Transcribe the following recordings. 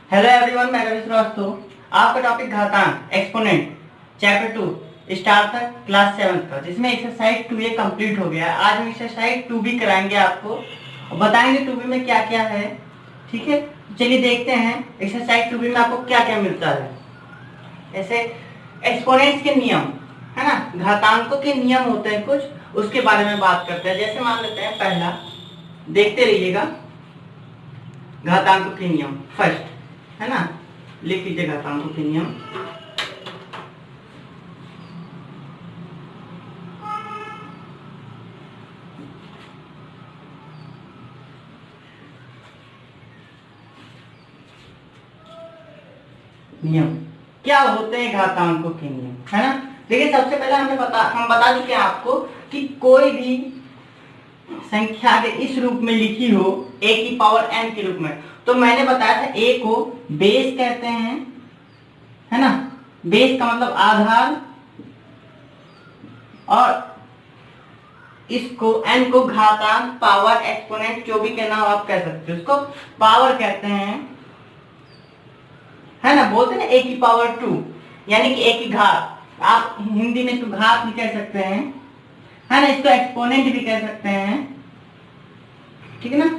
Hello everyone, मैं रवि श्रीवास्तव। आपका topic घातांक एक्सपोनेंट चैप्टर 2 स्टार्ट था क्लास 7 का, जिसमें एक्सरसाइज 2A कंप्लीट हो गया। आज हम एक्सरसाइज 2B कराएंगे आपको और बताएंगे 2B में क्या क्या है। ठीक है, चलिए देखते हैं एक्सरसाइज 2B में आपको क्या क्या मिलता है। ऐसे एक्सपोनेंट्स के नियम है ना, घातांकों के नियम होते हैं कुछ, उसके बारे में बात करते हैं। जैसे मान लेते हैं पहला, देखते रहिएगा, घातांकों के नियम फर्स्ट है ना, लिख लीजिए घातांकों के नियम। नियम क्या होते हैं घातांकों के नियम, है ना। देखिए सबसे पहले हम बता चुके हैं आपको कि कोई भी संख्या अगर इस रूप में लिखी हो a की पावर n के रूप में, तो मैंने बताया था a को बेस कहते हैं, है ना। बेस का मतलब आधार, और इसको n को घातांक, पावर, एक्सपोनेंट, जो भी कहना हो आप कह सकते हो, उसको पावर कहते हैं, है ना। बोलते हैं ना a की पावर 2, यानी कि a की घात। आप हिंदी में इसको घात भी कह सकते हैं, है ना। इसको एक्सपोनेंट भी कह सकते हैं, ठीक है ना।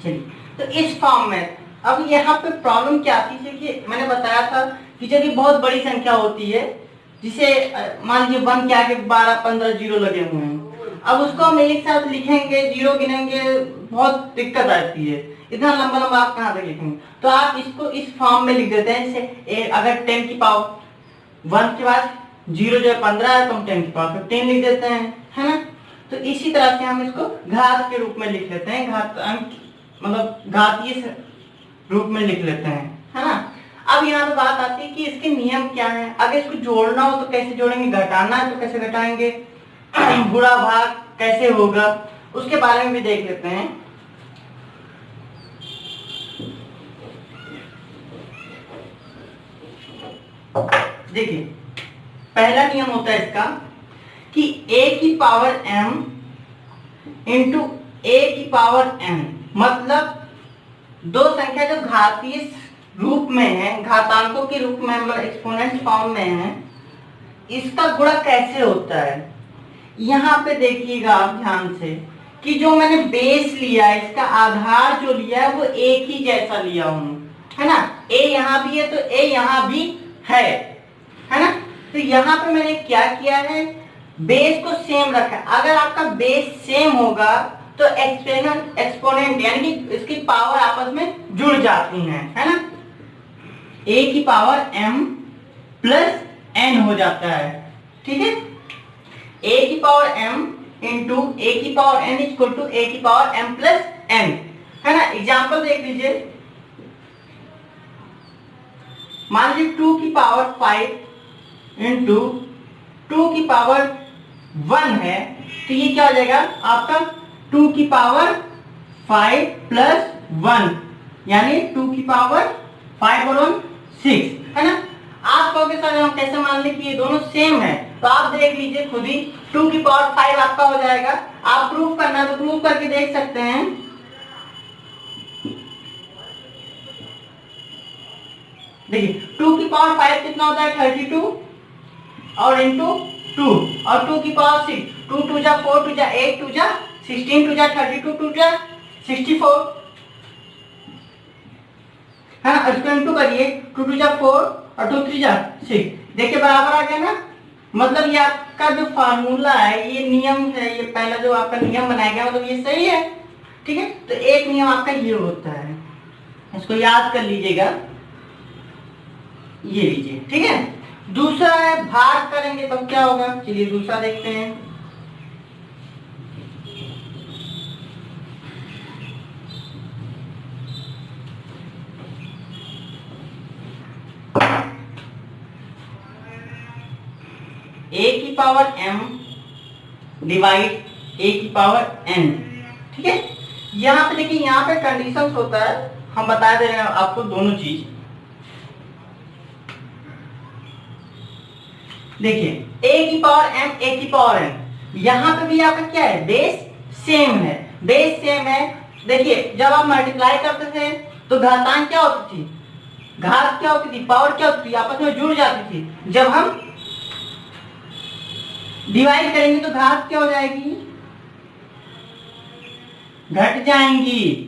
चलिए, तो इस फॉर्म में अब यहाँ पे प्रॉब्लम क्या आती है कि मैंने बताया था कि जब ये बहुत बड़ी संख्या होती है, जिसे मान लीजिए 1 के आगे 12-15 जीरो लगे हुए हैं, अब उसको हम एक साथ लिखेंगे, जीरो गिनेंगे, बहुत दिक्कत आती है। इतना लंबा लंबा आप कहाँ तक लिखेंगे, तो आप इसको इस फॉर्म में लिख देते हैं। जैसे अगर 10 की पावर 1 के बाद जीरो जो है 15 है, तो हम 10 की पावर 15 लिख देते हैं, है ना। तो इसी तरह से हम इसको घात के रूप में लिख लेते हैं, घातांक मतलब घातीय रूप में लिख लेते हैं, है ना। अब यहाँ पे बात आती है कि इसके नियम क्या है। अगर इसको जोड़ना हो तो कैसे जोड़ेंगे, घटाना है तो कैसे घटाएंगे, गुणा भाग कैसे होगा, उसके बारे में भी देख लेते हैं। देखिए पहला नियम होता है इसका कि a की पावर m इंटू a की पावर n, मतलब दो संख्या जो घातीय रूप में है, घातांकों के रूप में, मतलब एक्सपोनेंट फॉर्म में है, इसका गुणा कैसे होता है। यहाँ पे देखिएगा आप ध्यान से कि जो मैंने बेस लिया है, इसका आधार जो लिया है वो एक ही जैसा लिया हूं, है ना। a यहाँ भी है तो a यहाँ भी है ना। तो यहाँ पे मैंने क्या किया है, बेस को सेम रखा है। अगर आपका बेस सेम होगा तो एक्सपोनेंट यानी कि इसकी पावर आपस में जुड़ जाती हैं, है ना। a की पावर m प्लस n हो जाता है, ठीक है। a की पावर m इंटू a की power n equal to a की पावर m प्लस n, है ना। एग्जाम्पल देख लीजिए, मान लीजिए 2 की पावर 5 इंटू 2 की पावर 1 है, तो ये क्या हो जाएगा आपका 2 की पावर 5 प्लस 1, यानी 2 की पावर 5 और 1 6, है ना। आप कहोगे सर हम कैसे मान लें कि ये दोनों सेम है, तो आप देख लीजिए खुद ही, 2 की पावर 5 आपका हो जाएगा। आप प्रूव करना तो प्रूव करके देख सकते हैं। देखिए 2 की पावर 5 कितना होता है 32, और इंटू 2, और 2 की पावर 6, 2 2 जा 4, 2 जा 8, 2 जा 16, 2 जा 32, 2 जा 64, है ना। इसको इंटू करिए, 2 2 जा 4 और 2 3 जा 6, देखिए बराबर आ गया ना। मतलब ये आपका जो फार्मूला है, ये नियम है, ये पहला जो आपका नियम बनाया गया, मतलब ये सही है, ठीक है। तो एक नियम आपका ये होता है, इसको याद कर लीजिएगा, ये लीजिए, ठीक है। दूसरा है भाग करेंगे तब क्या होगा, चलिए दूसरा देखते हैं। a की पावर m डिवाइड a की पावर n, ठीक है। यहाँ पे देखिए, यहाँ पे कंडीशंस होता है, हम बता दे रहे हैं आपको दोनों चीज। देखिए a की पावर m, a की पावर n, यहाँ पे भी आपका क्या है, बेस सेम है, बेस सेम है। देखिए जब आप मल्टीप्लाई करते थे तो घातांक क्या होती थी, घात क्या होती थी, पावर क्या होती थी, आपस में जुड़ जाती थी। जब हम डिवाइड करेंगे तो घात क्या हो जाएगी, घट जाएंगी।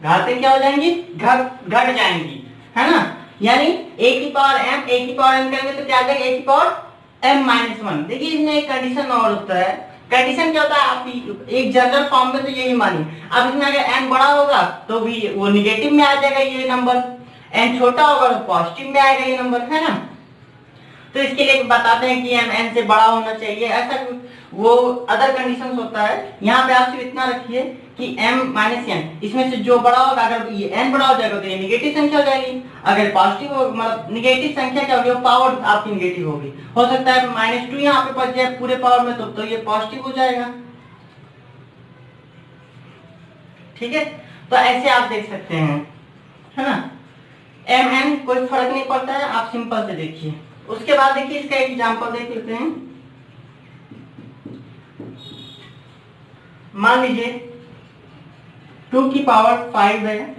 घातें क्या हो जाएंगी, घट जाएंगी, है ना। यानी a की पावर m, a की पावर m करेंगे तो क्या आ जाएगा, a की पावर m माइनस 1। देखिए इसमें एक कंडीशन और होता है। कंडीशन क्या होता है, आप एक जनरल फॉर्म में तो यही मानिए, अब इसमें अगर n बड़ा होगा तो भी वो निगेटिव में आ जाएगा ये नंबर, n छोटा होगा तो पॉजिटिव में आएगा ये नंबर, है ना। तो इसके लिए बताते हैं कि m n से बड़ा होना चाहिए, ऐसा वो अदर कंडीशंस होता है। यहाँ पे आप सिर्फ इतना रखिए कि m माइनस n, इसमें से जो बड़ा होगा, अगर ये n बड़ा हो जाएगा तो ये निगेटिव संख्या हो जाएगी, अगर पॉजिटिव हो मतलब निगेटिव संख्या क्या होगी, वो पावर आपकी निगेटिव होगी। हो सकता है -2 यहाँ पे बच जाए पूरे पावर में, तो ये पॉजिटिव हो जाएगा, ठीक है। तो ऐसे आप देख सकते हैं, है ना। m n कोई फर्क नहीं पड़ता है, आप सिंपल से देखिए। उसके बाद देखिए इसका एक एग्जांपल देख लेते हैं। मान लीजिए 2 की पावर 5 है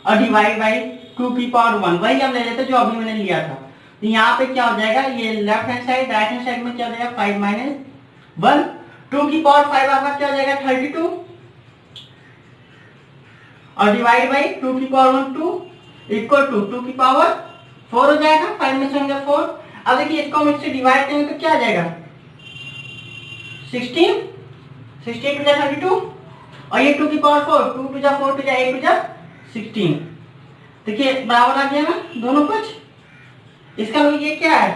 और डिवाइड बाई 2 की पावर 1, वही हम ले लेते जो अभी मैंने लिया था। तो यहाँ पे क्या हो जाएगा, ये left hand side right hand side में क्या हो जाएगा, 5 माइनस 1। 2 की पावर 5 आपका क्या हो जाएगा, 32, और डिवाइड बाई 2 की पावर 1 2 इक्वल टू 2 की पावर 4 हो जाएगा, 5 में से होंगे 4। अब देखिए इसको हम इससे डिवाइड करेंगे तो क्या आ जाएगा, 16 16 टू जा 32, और ये 2 की पावर 4, 2 टू जा 4 टू जा 8 टू जा 16। देखिए बराबर आ गया ना दोनों कुछ। इसका मतलब ये क्या है,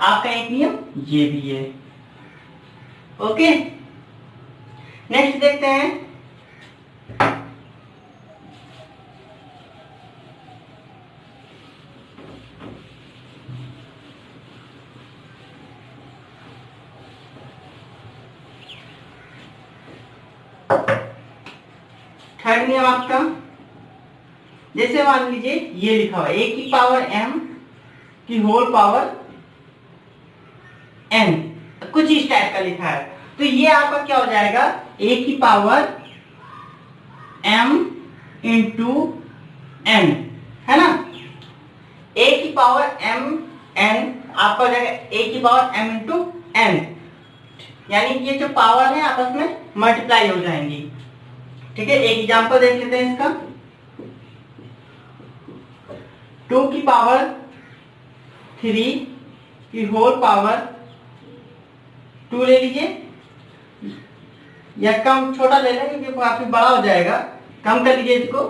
आपका एक नियम ये भी है। ओके, नेक्स्ट देखते हैं। थर्ड नियम आपका, जैसे मान लीजिए ये लिखा हुआ a की पावर m की होल पावर n, कुछ इस टाइप का लिखा है। तो ये आपका क्या हो जाएगा, a की पावर m इंटू n, है ना। a की पावर m n आपका हो जाएगा a की पावर m इंटू n, यानी ये जो पावर है आपस में मल्टीप्लाई हो जाएंगी, ठीक है। एक एग्जांपल देख लेते हैं इसका। 2 की पावर 3 की होल पावर 2 ले लीजिए, या कम छोटा ले लेंगे क्योंकि काफी बड़ा हो जाएगा, कम कर लीजिए इसको।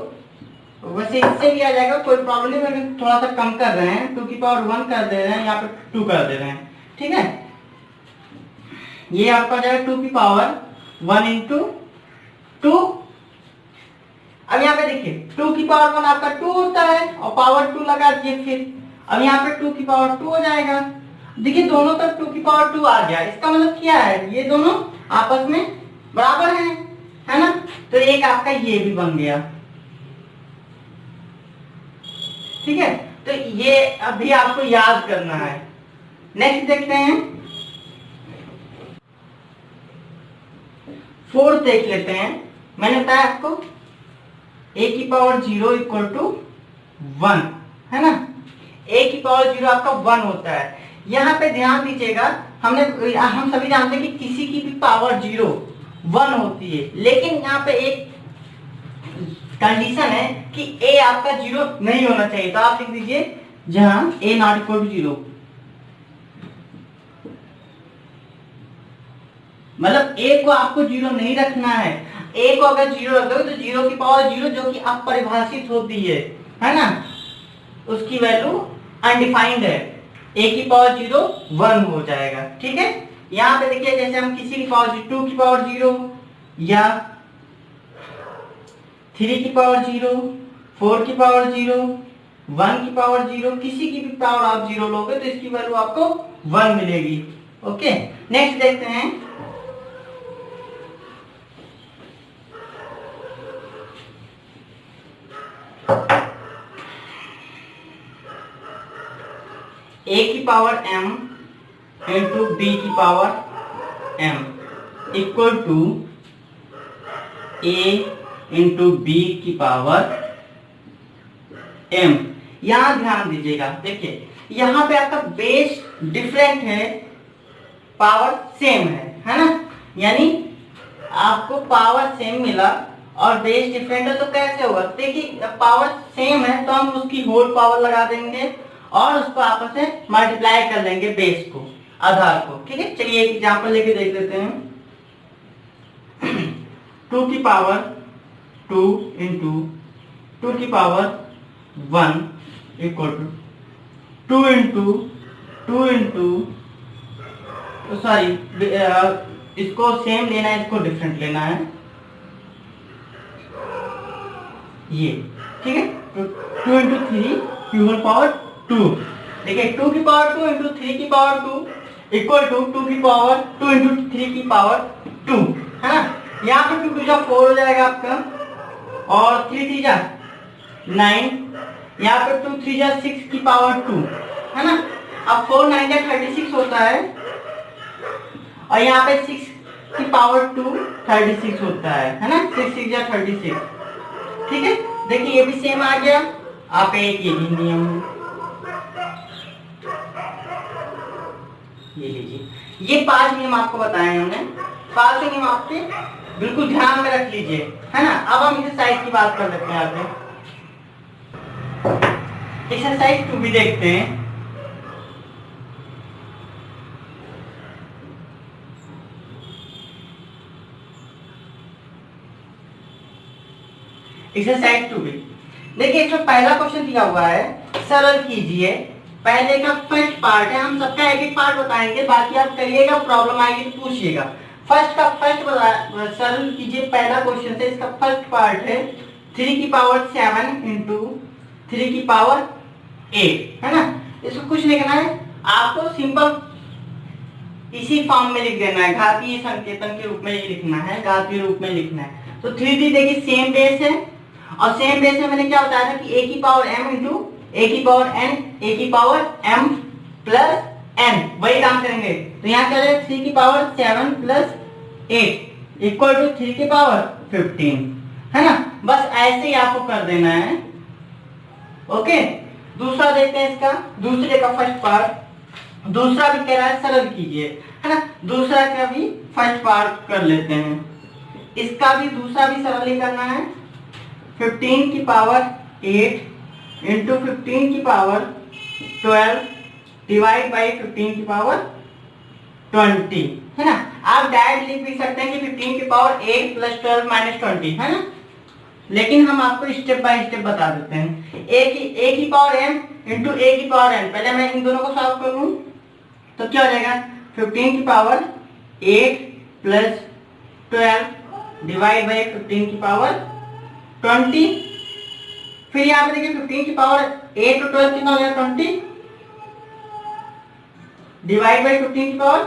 वैसे इससे भी आ जाएगा, कोई प्रॉब्लम नहीं, अगर थोड़ा सा कम कर रहे हैं 2 की पावर 1 कर दे रहे हैं, यहाँ पे 2 कर दे रहे हैं, ठीक है। ये आपका हो जाएगा 2 की पावर 1 इंटू 2। अब यहाँ पे देखिए 2 की पावर 1 आपका 2 होता है और पावर 2 लगा दिए फिर, अब यहाँ पे 2 की पावर 2 हो जाएगा। देखिए दोनों तरफ 2 की पावर 2 आ गया, इसका मतलब क्या है, ये दोनों आपस में बराबर हैं, है ना। तो एक आपका ये भी बन गया, ठीक है। तो ये अभी आपको याद करना है। नेक्स्ट देखते हैं, फोर्थ देख लेते हैं। मैंने बताया आपको a की पावर 0 इक्वल टू 1, है ना। a की पावर 0 आपका 1 होता है। यहाँ पे ध्यान दीजिएगा, हम सभी जानते हैं कि किसी की भी पावर 0 1 होती है, लेकिन यहाँ पे एक कंडीशन है कि a आपका 0 नहीं होना चाहिए। तो आप लिख दीजिए जहां a नॉट इक्वल टू 0, मतलब a को आपको 0 नहीं रखना है। a को अगर 0 रखोगे तो 0 की पावर 0 जो कि अपरिभाषित होती है ना, उसकी वैल्यू अनडिफाइंड है। a की पावर 0 1 हो जाएगा, ठीक है। यहाँ पे देखिए जैसे हम किसी की पावर 2 की पावर 0 या 3 की पावर 0, 4 की पावर 0, 1 की पावर 0, किसी की भी पावर आप 0 लोगे तो इसकी वैल्यू आपको 1 मिलेगी। ओके, नेक्स्ट देखते हैं। a की पावर m इंटू b की power m equal to a into b की पावर m। यहां ध्यान दीजिएगा, देखिए यहां पे आपका बेस डिफरेंट है, पावर सेम है ना, यानी आपको पावर सेम मिला और बेस डिफरेंट है, तो कैसे होगा? देखिए पावर सेम है तो हम उसकी होल पावर लगा देंगे और उसको आपस में मल्टीप्लाई कर लेंगे बेस को, आधार को। ठीक है, चलिए एक एग्जांपल लेके देख लेते हैं। 2 की पावर 2 इंटू 2 की power 1 equal to 2 into 2 into, sorry इसको सेम लेना है, इसको डिफरेंट लेना है, ये ठीक है। 2 इंटू 3 की होल पावर 2, देखिए 2 की पावर 2 इंटू 3 की पावर 2 इक्वल टू 2 की पावर 2 इंटू 3 की पावर 2, है ना। यहाँ पे 2 2 4 हो जाएगा आपका, और 3 3 जा 9, यहाँ पे 2 3 जा 6 की पावर 2, है ना। अब 4 9 जा 36 होता है, और यहाँ पे 6 की पावर 2 36 होता है ना। 6 6 जा 36, ठीक है। देखिए ये भी सेम आ गया, आप एक ये भी नियम ये लीजिए, ये 5 नियम आपको बताए हमने, 5 नियम आपके बिल्कुल ध्यान में रख लीजिए, है ना। अब हम एक्सरसाइज की बात कर लेते हैं आगे। एक्सरसाइज 2 भी देखते हैं। एक्सरसाइज 2 भी देखिए, इसमें पहला क्वेश्चन दिया हुआ है, सरल कीजिए। पहले का फर्स्ट पार्ट है, हम सबका एक एक पार्ट बताएंगे, बाकी आप करिएगा, प्रॉब्लम आएगी तो पूछिएगा। फर्स्ट का फर्स्ट सरल कीजिए, पहला क्वेश्चन है, इसका फर्स्ट पार्ट है 3 की पावर 7 इंटू 3 की पावर 8, है ना। इसको कुछ लिखना है, आपको सिंपल इसी फॉर्म में लिख देना है, घातीय संकेतन के रूप में ही लिखना है, घातीय रूप में लिखना है। तो 3 देखिए सेम बेस है, और सेम बेस में मैंने क्या बताया था कि a की पावर m इंटू a की पावर n, a की पावर m प्लस n, वही काम करेंगे। तो यहाँ क्या है 3 की पावर 7 प्लस 8 इक्वल टू 3 की पावर 15, है ना। बस ऐसे ही आपको कर देना है, ओके। दूसरा देखते हैं इसका, दूसरे का फर्स्ट पार्ट, दूसरा भी कह रहा है सरल कीजिए, है ना। दूसरा का भी फर्स्ट पार्ट कर लेते हैं, इसका भी दूसरा भी सरल ही करना है। 15 की पावर 8 इंटू 15 की पावर 12 डिवाइड बाई 15 की पावर 20, है ना। आप डायरेक्ट लिख भी सकते हैं कि 15 की पावर 8 प्लस 12 माइनस 20, है ना, लेकिन हम आपको स्टेप बाय स्टेप बता देते हैं। a की पावर m इंटू a की पावर n, पहले मैं इन दोनों को सॉल्व कर लूं तो क्या हो जाएगा 15 की पावर 8 प्लस 12 डिवाइड बाई 15 की पावर 20। फिर यहाँ पे देखिए 15 की पावर 8 और 12 कितना हो जाएगा 20 डिवाइड बाई 15 की पावर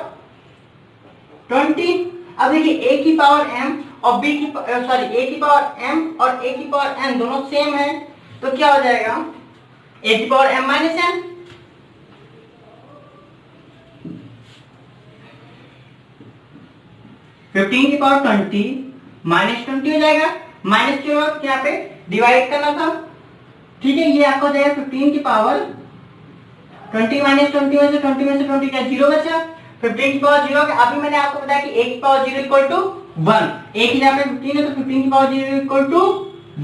20। अब देखिए a की पावर m और b की सॉरी a की पावर m और a की पावर n दोनों सेम है, तो क्या हो जाएगा a की power m minus n। Fifteen की पावर 20 माइनस 20 हो जाएगा, माइनस के बाद यहाँ पे डिवाइड करना था, ठीक है। ये आपको हो जाएगा 15 की पावर 20 माइनस 20 में से 20 में से 20 क्या 0 बचा, 15 की पावर 0। अभी मैंने आपको बताया कि a की पावर 0 इक्वल टू 1, a की जगह पे 15 है तो 15 की पावर 0 इक्वल टू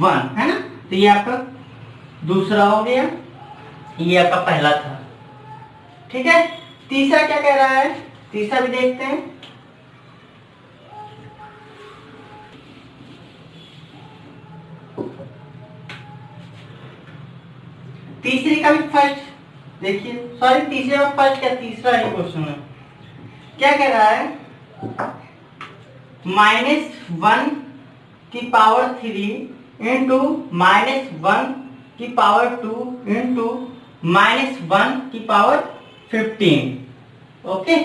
1, है ना। तो ये आपका दूसरा हो गया, ये आपका पहला था, ठीक है। तीसरा क्या कह रहा है, तीसरा भी देखते हैं। तीसरे का भी फर्स्ट देखिए, सॉरी तीसरे का फर्स्ट क्या तीसरा ही क्वेश्चन है, क्या कह रहा है -1 की पावर 3 इंटू -1 की पावर 2 इंटू -1 की पावर 15, ओके।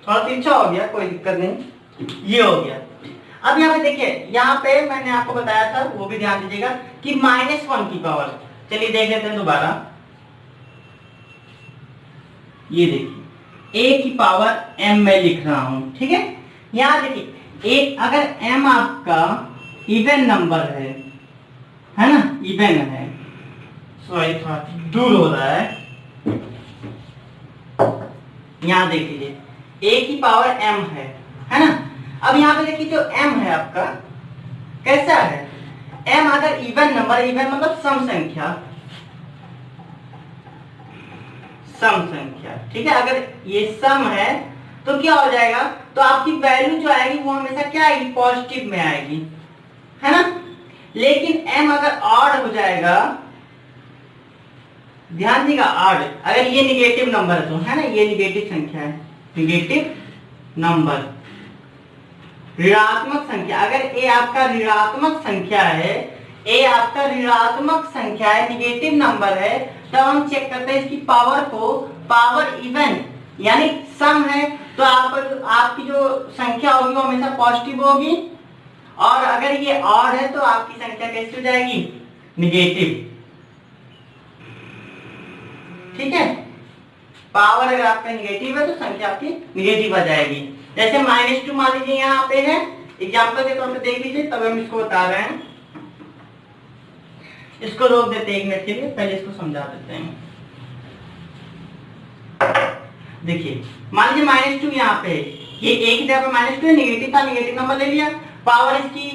थोड़ा तिरछा हो गया, कोई दिक्कत नहीं, ये हो गया। अब यहाँ पे देखिए, यहाँ पे मैंने आपको बताया था, वो भी ध्यान दीजिएगा कि -1 की पावर, चलिए देख लेते हैं दोबारा। ये देखिए a की पावर m मैं लिख रहा हूं, ठीक है। यहां देखिए एक अगर m आपका इवन नंबर है ना, इवन है, सॉरी थोड़ा दूर हो रहा है। यहाँ देख लीजिए a की पावर m है ना। अब यहाँ पे देखिए जो m है आपका कैसा है, m अगर इवन नंबर, इवन मतलब सम संख्या, सम संख्या, ठीक है। अगर ये सम है तो क्या हो जाएगा, तो आपकी वैल्यू जो आएगी वो हमेशा क्या आएगी, पॉजिटिव में आएगी, है ना। लेकिन m अगर ऑड हो जाएगा, ध्यान दीजिएगा ऑड, अगर ये निगेटिव नंबर है तो, है ना, ये निगेटिव संख्या है, निगेटिव नंबर, ऋणात्मक संख्या, अगर a आपका ऋणात्मक संख्या है, a आपका ऋणात्मक संख्या है, निगेटिव नंबर है, तब हम चेक करते हैं इसकी पावर को, पावर इवन यानी सम है, तो आपकी जो संख्या होगी वो हमेशा पॉजिटिव होगी, और अगर ये ऑड है तो आपकी संख्या कैसी हो जाएगी, निगेटिव, ठीक है। पावर अगर आपका निगेटिव है तो संख्या आपकी निगेटिव आ जाएगी। जैसे -2 मान लीजिए यहाँ पे है, एग्जाम्पल के तौर पे देख लीजिए, तब हम इसको बता रहे हैं। इसको रोक देते हैं 1 मिनट के लिए, पहले इसको समझा देते हैं। देखिए मान लीजिए -2 यहाँ पे, ये a की जगह पे -2 निगेटिव था, निगेटिव नंबर ले लिया, पावर इसकी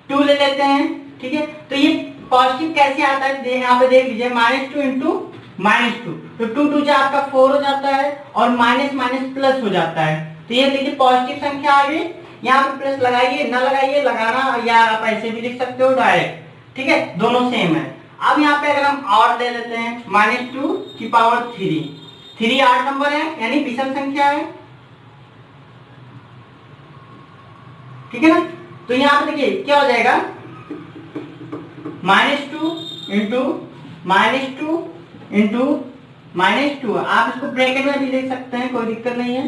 2 ले लेते हैं, ठीक है। तो ये पॉजिटिव कैसे आता है, यहाँ पे देख लीजिए, -2 इंटू -2, तो 2 2 जा आपका 4 हो जाता है, और माइनस माइनस प्लस हो जाता है, तो ये देखिए पॉजिटिव संख्या आ गई। यहाँ पे प्लस लगाइए ना लगाइए, लगाना या आप ऐसे भी लिख सकते हो डायरेक्ट, ठीक है, दोनों सेम है। अब यहाँ पे अगर हम और ले लेते हैं, -2 की पावर 3, 3 8 नंबर है यानी विषम संख्या है, ठीक है ना। तो यहाँ पे देखिए क्या हो जाएगा, -2 इंटू -2, आप इसको ब्रैकेट में भी लिख सकते हैं, कोई दिक्कत नहीं है।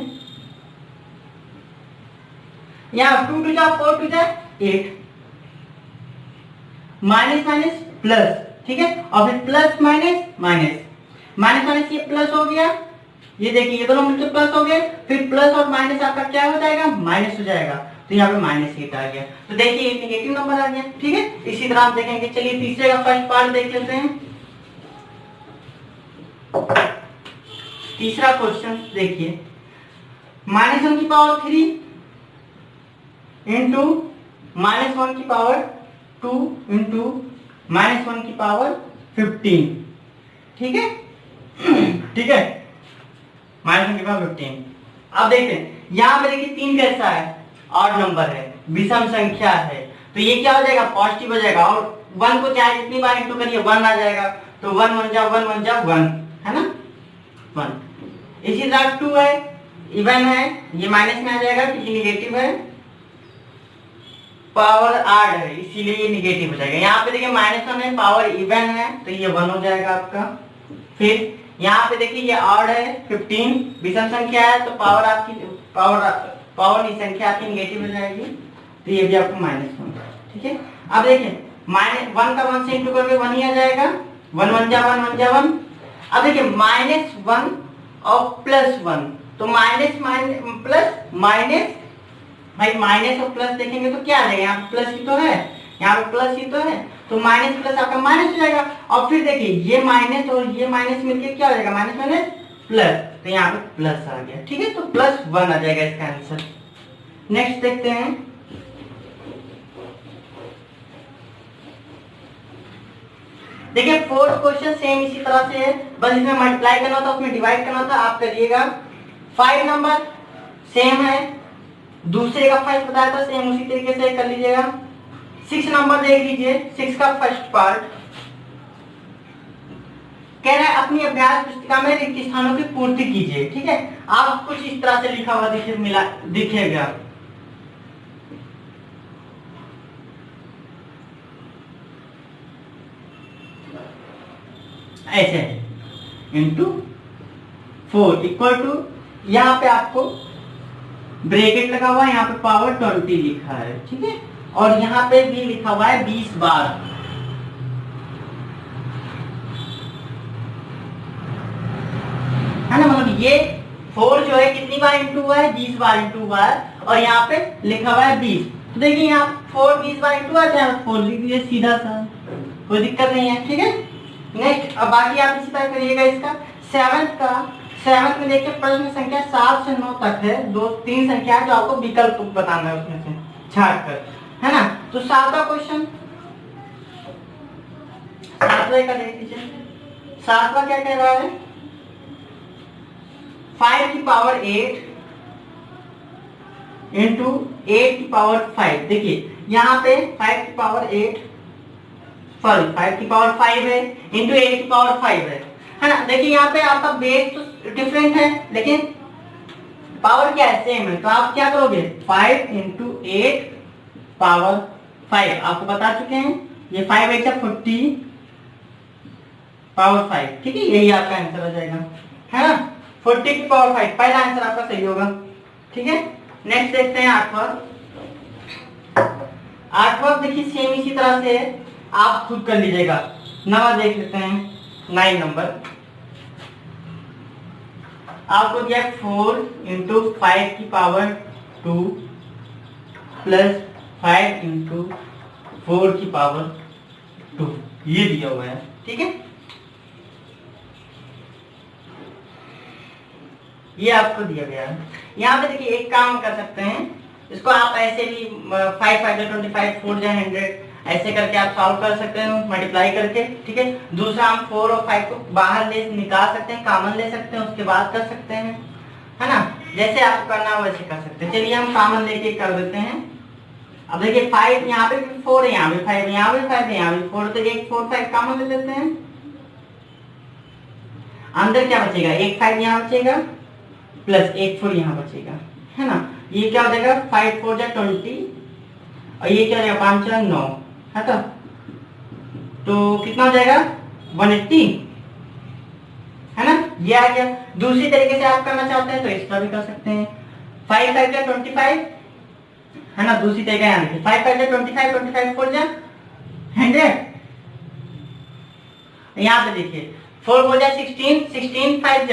यहाँ 2 2 जा 4 2 जा 8, माइनस माइनस प्लस, ठीक है, और फिर plus minus minus, minus minus ये प्लस हो गया, ये देखिए ये दोनों मिलकर प्लस हो गए, फिर प्लस और माइनस आपका क्या हो जाएगा, माइनस हो जाएगा, तो यहाँ पे -8 आ गया, तो देखिए ये नेगेटिव नंबर आ गया, ठीक है। इसी तरह आप देखेंगे, चलिए तीसरे का फर्स्ट पार्ट देख लेते हैं। तीसरा क्वेश्चन देखिए, -1 की पावर 3 इंटू -1 की पावर 2 इंटू -1 की पावर 15, ठीक है, ठीक है, -1 की पावर 15। अब देखते हैं यहाँ पे देखिए 3 कैसा है, ऑड नंबर है, विषम संख्या है, तो ये क्या हो जाएगा, पॉजिटिव हो जाएगा, और 1 को चाहे जितनी बार इंटू करिए 1 आ जाएगा, तो 1 1 जा 1 1 जा 1, है ना, 1। इसी तरह 2 है, इवन है, ये माइनस में आ जाएगा क्योंकि निगेटिव है, पावर 8 है इसीलिए ये निगेटिव हो जाएगा। यहाँ पे देखिए -1 है, पावर इवन है, तो ये 1 हो जाएगा आपका। फिर यहाँ पे देखिए ये ऑड है, 15 विषम संख्या है, तो पावर आपकी पावर की संख्या आपकी निगेटिव हो जाएगी, तो ये भी आपको -1, ठीक है। अब देखिए -1 का 1 से इंटू करके 1 ही आ जाएगा, 1 1 जा 1 1 जा 1। अब देखिए -1 और +1, तो माइनस प्लस माइनस, भाई माइनस और प्लस देखेंगे तो क्या आ जाएगा, यहाँ प्लस ही तो है, यहाँ पे प्लस ही तो है, तो माइनस प्लस आपका माइनस हो जाएगा, और फिर देखिए ये माइनस और ये माइनस मिलके क्या हो जाएगा, माइनस माइनस प्लस, तो यहाँ पे प्लस आ गया, ठीक है, तो +1 आ जाएगा इसका आंसर। नेक्स्ट देखते हैं, देखिए फोर्थ क्वेश्चन सेम इसी तरह से है, बस इसमें मल्टीप्लाई करना था, उसमें डिवाइड करना था, आप करिएगा। 5 नंबर सेम है, दूसरे का फर्स्ट बताया था, सेम उसी तरीके से कर लीजिएगा। 6 नंबर देख लीजिए, 6 का फर्स्ट पार्ट कह रहा है अपनी अभ्यास पुस्तिका में रिक्त स्थानों की पूर्ति कीजिए, ठीक है। आप कुछ इस तरह से लिखा हुआ दिखेगा, ऐसे इंटू 4 इक्वल टू, यहाँ पे आपको ब्रैकेट लगा हुआ है, यहाँ पे पावर 20 लिखा है, ठीक है, और यहाँ पे भी लिखा हुआ है 20 बार, है ना, मतलब ये 4 जो है कितनी बार इंटू हुआ है, 20 बार इंटू हुआ है, और यहाँ पे लिखा हुआ है 20, तो देखिए यहाँ 4 20 बार इंटू हुआ है, 4 लिख दीजिए सीधा सा, कोई दिक्कत नहीं है, ठीक है। नेक्स्ट अब बाकी आप इसी तरह करिएगा। इसका सेवंथ में देखिए प्रश्न संख्या 7 से 9 तक है, दो तीन संख्या है जो आपको विकल्प बताना है उसमें से छाट कर, है ना। तो 7वां क्वेश्चन, 7वें का देख लीजिए। 7वां क्या कह रहा है, 5 की पावर 8 इंटू 8 की पावर 5। देखिए यहाँ पे 5 की पावर 8 सॉरी 5 की पावर 5 है इंटू 8 की पावर 5 है ना। देखिए यहाँ पे आपका बेस तो डिफरेंट है लेकिन पावर क्या है, सेम है। तो आप क्या करोगे, 5 इंटू 8 पावर 5 आपको बता चुके हैं। ये 5 8 40 पावर 5, ठीक है, यही आपका आंसर हो जाएगा, है ना। 40 की पावर 5 पहला आंसर आपका सही होगा, ठीक है। नेक्स्ट देखते हैं 8वां देखिए सेम इसी तरह से है, आप खुद कर लीजिएगा। 9वां देख लेते हैं। 9 नंबर आपको दिया 4 इंटू 5 की पावर 2 प्लस 5 इंटू 4 की पावर 2, ये दिया हुआ है, ठीक है। ये आपको दिया गया है। यहाँ पे देखिए एक काम कर सकते हैं, इसको आप ऐसे भी 5 5 25 4 100 ऐसे करके आप सॉल्व कर सकते हैं मल्टीप्लाई करके, ठीक है। दूसरा हम 4 और 5 को बाहर ले निकाल सकते हैं, कॉमन ले सकते हैं, उसके बाद कर सकते हैं, है ना। जैसे आपको करना हो वैसे कर सकते हैं। चलिए हम कॉमन लेके कर देते हैं। अब देखिए 5 यहाँ पे 4 है, यहाँ पे 5, यहाँ पे 5 है, यहाँ पे 4, तो एक 4 5 कॉमन ले लेते हैं। अंदर क्या बचेगा, एक 5 यहाँ बचेगा प्लस एक 4 यहाँ बचेगा, है ना। ये क्या हो जाएगा, 5 4 20 और ये क्या हो जाएगा 5 4 9, है तो कितना हो जाएगा 180, है ना। ये आ गया। दूसरी तरीके से आप करना चाहते हैं तो इसका भी कर सकते हैं। 5 5 25, है ना। दूसरी तरीका यहाँ देखिए 5 5 25 25 4 100। यहाँ पे देखिए 4 4 16 16 5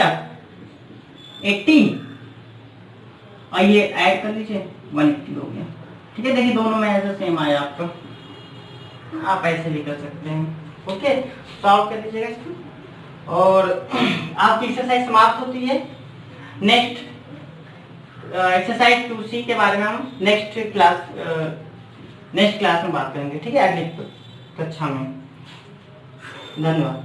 80 और ये ऐड कर लीजिए 180 हो गया, ठीक है। देखिए दोनों में ऐसा सेम आया आपका, आप ऐसे भी कर सकते हैं। ओके, सॉल्व कर लीजिएगा इसको और आपकी एक्सरसाइज समाप्त होती है। नेक्स्ट एक्सरसाइज 2C के बारे में हम नेक्स्ट क्लास में बात करेंगे, ठीक है, अगली कक्षा में। धन्यवाद।